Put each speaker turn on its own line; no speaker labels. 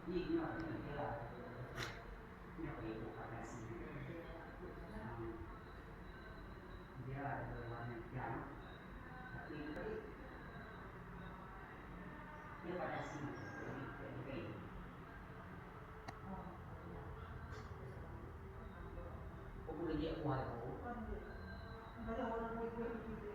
Ini apa ni? Dia ini apa yang bukan nasi? Dia ada warna hitam, tapi dia pada sini. Jadi aku boleh dia kuat aku. Banyak orang kuih-kuih